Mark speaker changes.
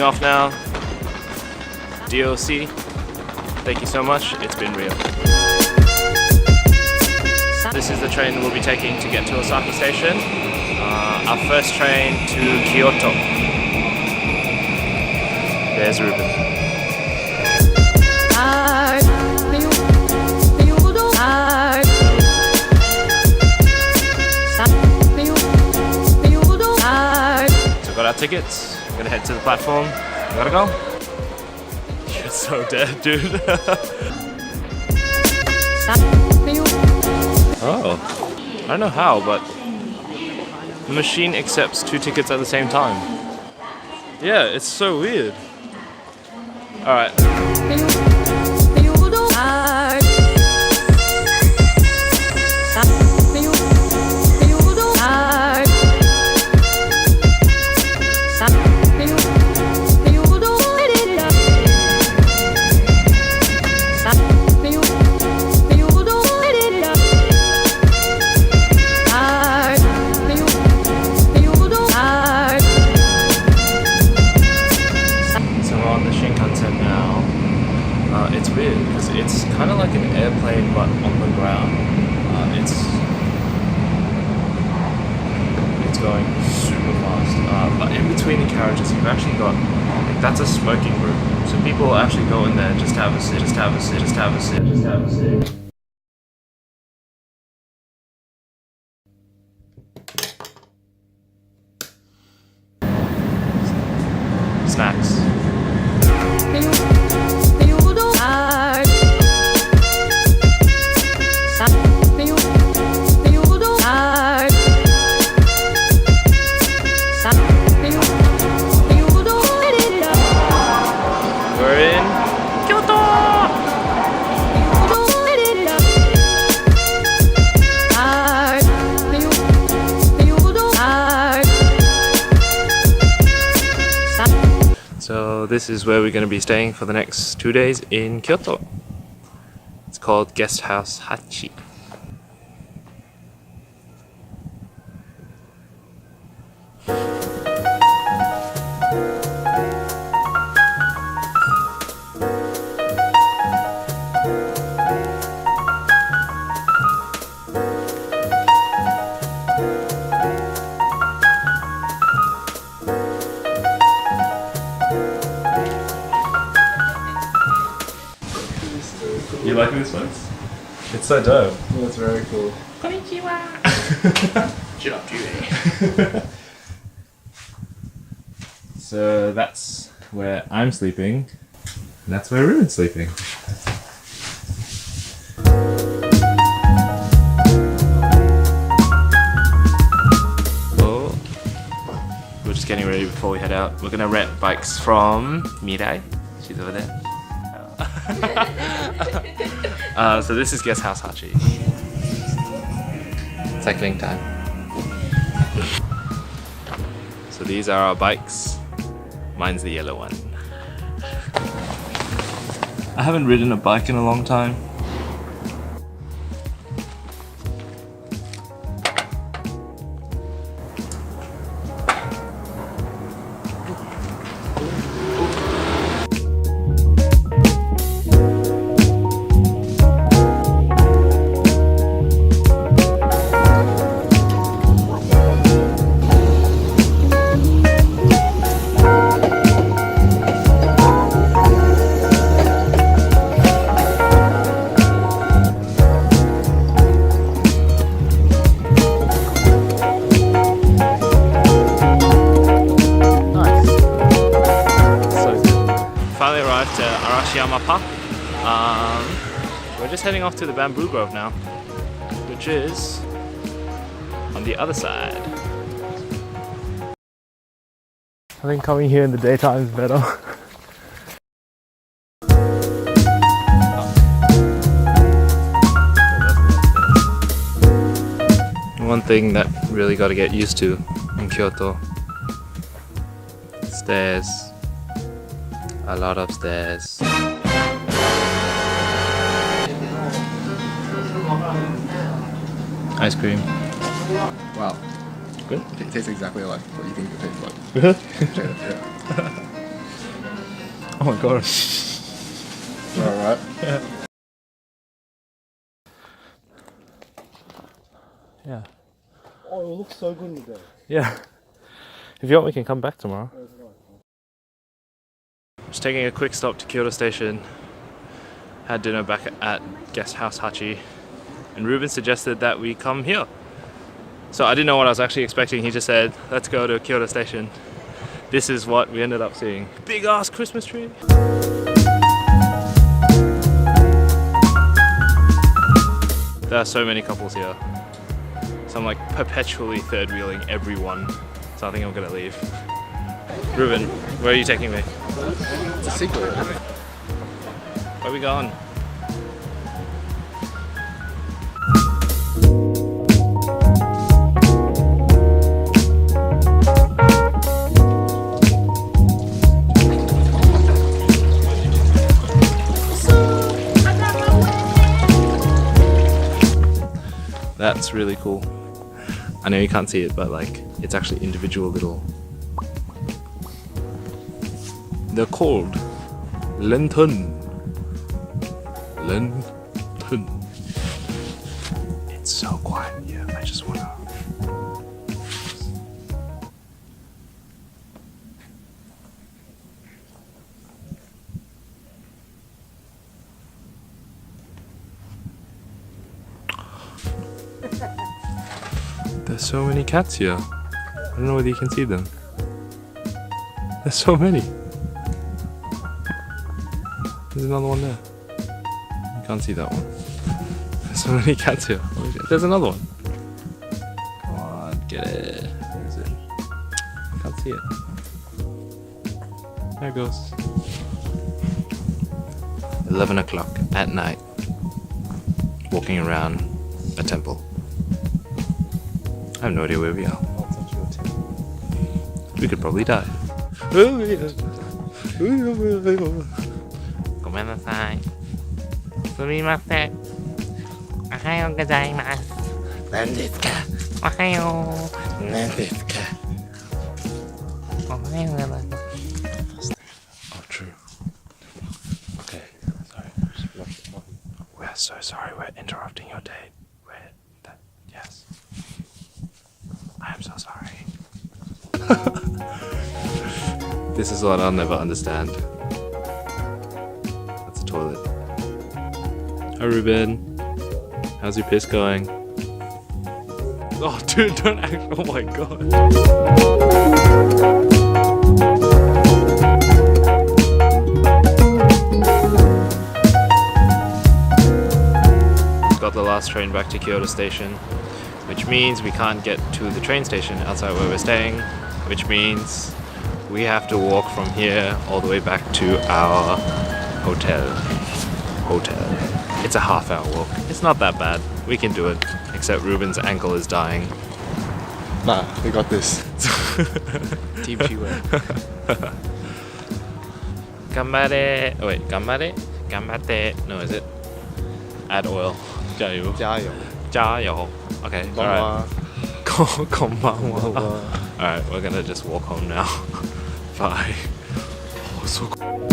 Speaker 1: off now. DOC, thank you so much, it's been real. This is the train we'll be taking to get to Osaka Station. Our first train to Kyoto. There's Ruben. So got our tickets, I'm gonna head to the platform. I gotta go. You're so dead, dude. Oh, I don't know how, but the machine accepts 2 tickets at the same time. Yeah, it's so weird. Alright. It's weird because it's kind of like an airplane but on the ground. It's going super fast. But in between the carriages, you've actually got like, that's a smoking room. So people actually go in there, just have a sit, just have a sit, just have a sit, just have a sit. Snacks. We're in Kyoto! So this is where we're going to be staying for the next 2 days in Kyoto. It's called Guest House Hachi. You liking this place? It's so dope.
Speaker 2: Yeah, it's very cool.
Speaker 1: Konnichiwa! So that's where I'm sleeping, and that's where Ruben's sleeping. Oh, we're just getting ready before we head out. We're gonna rent bikes from Mirai. She's over there. So this is Guest House Hachi. Cycling time. So these are our bikes. Mine's the yellow one. I haven't ridden a bike in a long time. We're just heading off to the bamboo grove now, which is on the other side. I think coming here in the daytime is better. One thing that really got to get used to in Kyoto: stairs. A lot of stairs. Ice cream.
Speaker 2: Wow.
Speaker 1: Good?
Speaker 2: It tastes exactly like what you think it tastes like.
Speaker 1: Really?
Speaker 2: Yeah.
Speaker 1: Oh my god.
Speaker 2: Alright.
Speaker 1: Yeah.
Speaker 2: Oh, it looks so good today.
Speaker 1: Yeah. If you want, we can come back tomorrow. Just taking a quick stop to Kyoto Station. Had dinner back at Guest House Hachi. And Ruben suggested that we come here. So I didn't know what I was actually expecting. He just said, let's go to Kyoto Station. This is what we ended up seeing. Big ass Christmas tree. There are so many couples here. So I'm like perpetually third wheeling everyone. So I think I'm gonna leave. Ruben, where are you taking me?
Speaker 2: It's a secret.
Speaker 1: Where are we going? That's really cool. I know you can't see it, but like, it's actually individual little... They're called lantern. Lantern. It's so quiet here. I just wanna... There's so many cats here. I don't know whether you can see them. There's so many. There's another one there. You can't see that one. There's so many cats here. There's another one. Come on, get it. Where is it? I can't see it. There it goes. 11 o'clock at night. Walking around a temple. I have no idea where we are. We could probably die. ごめんなさい。すみません。おはようございます。何ですか？おはよう。何ですか？おはようございます。Oh, true. Okay, sorry. We're so sorry. We're interrupting your date. Yes. I am so sorry. This is what I'll never understand. That's a toilet. Hi Ruben. How's your piss going? Oh dude, don't act. Oh my god. Got the last train back to Kyoto Station, which means we can't get to the train station outside where we're staying, which means we have to walk from here all the way back to our hotel. It's a half-hour walk. It's not that bad. We can do it, except Ruben's ankle is dying.
Speaker 2: Nah, we got this.
Speaker 1: Team Chihuahua. Gambare. Oh wait, gambare? Gambate. No, is it? Add oil. Jayo.
Speaker 2: Jayo.
Speaker 1: Jayo. Okay, alright. Konbanwa. Alright, we're gonna just walk home now. Bye. Oh, so cool.